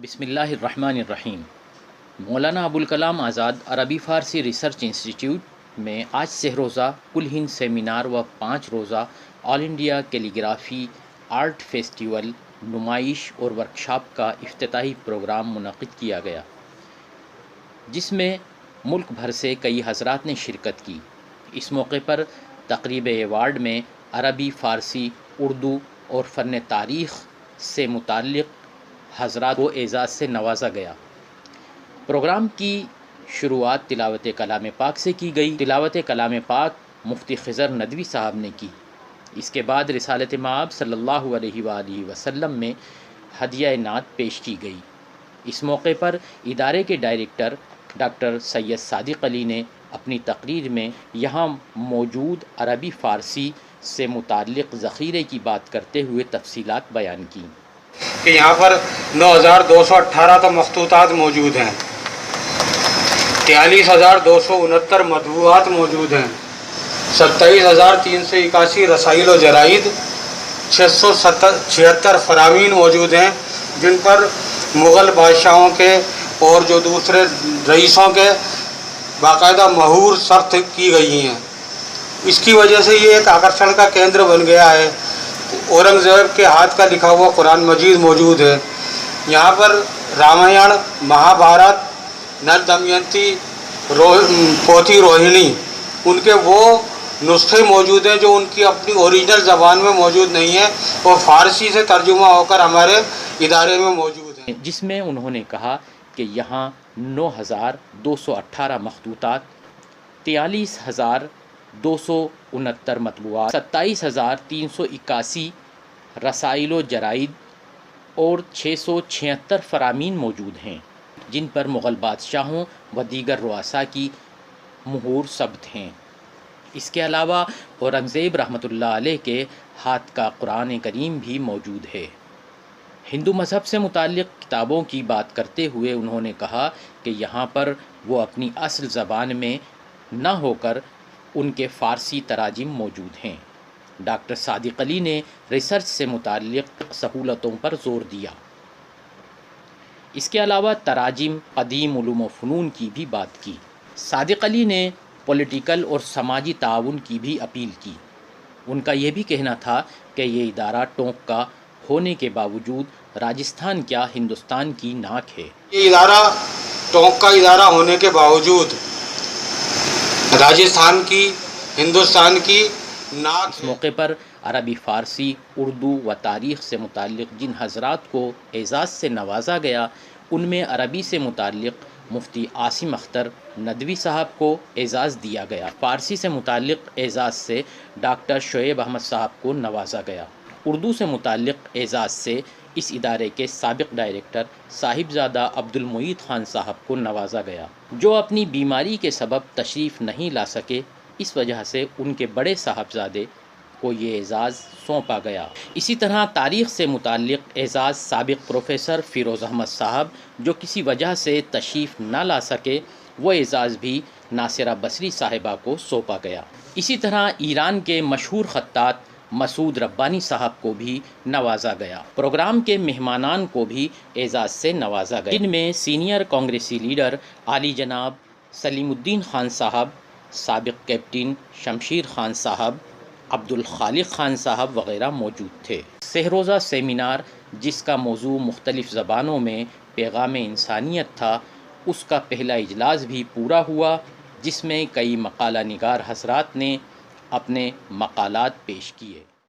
بسم اللہ الرحمن الرحیم۔ مولانا ابوالکلام آزاد عربی فارسی ریسرچ انسٹیٹیوٹ میں آج سے روزہ کل ہند سیمینار و 5 روزہ آل انڈیا کیلیگرافی آرٹ فیسٹیول نمائش اور ورکشاپ کا افتتاحی پروگرام منعقد کیا گیا، جس میں ملک بھر سے کئی حضرات نے شرکت کی۔ اس موقع پر تقریب ایوارڈ میں عربی، فارسی، اردو اور فن تاریخ سے متعلق حضرات کو اعزاز سے نوازا گیا۔ پروگرام کی شروعات تلاوت کلام پاک سے کی گئی۔ تلاوت کلام پاک مفتی خضر ندوی صاحب نے کی۔ اس کے بعد رسالت مآب صلی اللہ علیہ وآلہ وسلم میں ہدیہ نعت پیش کی گئی۔ اس موقع پر ادارے کے ڈائریکٹر ڈاکٹر سید صادق علی نے اپنی تقریر میں یہاں موجود عربی فارسی سے متعلق ذخیرے کی بات کرتے ہوئے تفصیلات بیان کی کہ یہاں پر 9218 تو مخطوطات موجود ہیں، 43269 مطبوعات موجود ہیں، 27381 رسائل و جرائد، 676 فرامین موجود ہیں جن پر مغل بادشاہوں کے اور جو دوسرے رئیسوں کے باقاعدہ مہور ثبت کی گئی ہیں۔ اس کی وجہ سے یہ ایک آکرشن کا کیندر بن گیا ہے۔ اورنگزیب کے ہاتھ کا لکھا ہوا قرآن مجید موجود ہے۔ یہاں پر رامائن، مہا بھارت، نل دمینتی، پوتھی روہنی، ان کے وہ نسخے موجود ہیں جو ان کی اپنی اوریجنل زبان میں موجود نہیں ہیں اور فارسی سے ترجمہ ہو کر ہمارے ادارے میں موجود ہیں، جس میں انہوں نے کہا کہ یہاں 9218 مخطوطات، 43269 مطبوعات، 27381 رسائل و جرائد اور 676 فرامین موجود ہیں، جن پر مغل بادشاہوں و دیگر رؤساء کی مہور ثبت ہیں۔ اس کے علاوہ اورنگزیب رحمۃ اللہ علیہ کے ہاتھ کا قرآن کریم بھی موجود ہے۔ ہندو مذہب سے متعلق کتابوں کی بات کرتے ہوئے انہوں نے کہا کہ یہاں پر وہ اپنی اصل زبان میں نہ ہو کر ان کے فارسی تراجم موجود ہیں۔ ڈاکٹر صادق علی نے ریسرچ سے متعلق سہولتوں پر زور دیا۔ اس کے علاوہ تراجم، قدیم علوم و فنون کی بھی بات کی۔ صادق علی نے پولیٹیکل اور سماجی تعاون کی بھی اپیل کی۔ ان کا یہ بھی کہنا تھا کہ یہ ادارہ ٹونک کا ہونے کے باوجود راجستھان کیا ہندوستان کی ناک ہے۔ یہ ادارہ ٹونک کا ادارہ ہونے کے باوجود راجستھان کی، ہندوستان کی ناک اس موقع پر عربی، فارسی، اردو و تاریخ سے متعلق جن حضرات کو اعزاز سے نوازا گیا، ان میں عربی سے متعلق مفتی عاصم اختر ندوی صاحب کو اعزاز دیا گیا۔ فارسی سے متعلق اعزاز سے ڈاکٹر شعیب احمد صاحب کو نوازا گیا۔ اردو سے متعلق اعزاز سے اس ادارے کے سابق ڈائریکٹر صاحبزادہ عبدالمعید خان صاحب کو نوازا گیا، جو اپنی بیماری کے سبب تشریف نہیں لا سکے۔ اس وجہ سے ان کے بڑے صاحبزادے کو یہ اعزاز سونپا گیا۔ اسی طرح تاریخ سے متعلق اعزاز سابق پروفیسر فیروز احمد صاحب جو کسی وجہ سے تشریف نہ لا سکے، وہ اعزاز بھی ناصرہ بصری صاحبہ کو سونپا گیا۔ اسی طرح ایران کے مشہور خطاط مسعود ربانی صاحب کو بھی نوازا گیا۔ پروگرام کے مہمانان کو بھی اعزاز سے نوازا گیا، جن میں سینئر کانگریسی لیڈر عالی جناب سلیم الدین خان صاحب، سابق کیپٹن شمشیر خان صاحب، عبدالخالق خان صاحب وغیرہ موجود تھے۔ سہ روزہ سیمینار، جس کا موضوع مختلف زبانوں میں پیغام انسانیت تھا، اس کا پہلا اجلاس بھی پورا ہوا، جس میں کئی مقالہ نگار حضرات نے اپنے مقالات پیش کیے۔